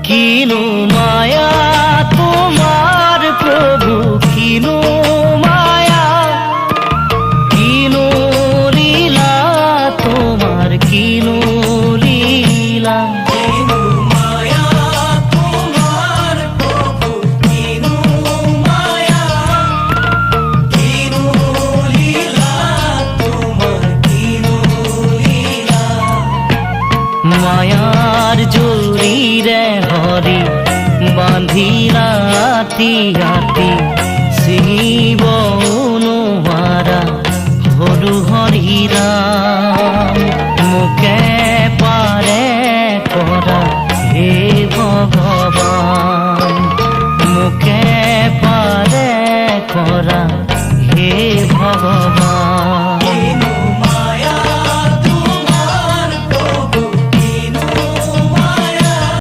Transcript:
কিনু মায়া তোমার প্রভু, কিনু মায়া, কিনু লীলা তোমার, কিনু লীলা। মায়ার জুড়ি রে হরি বাঁধি রাতি রাতি শিব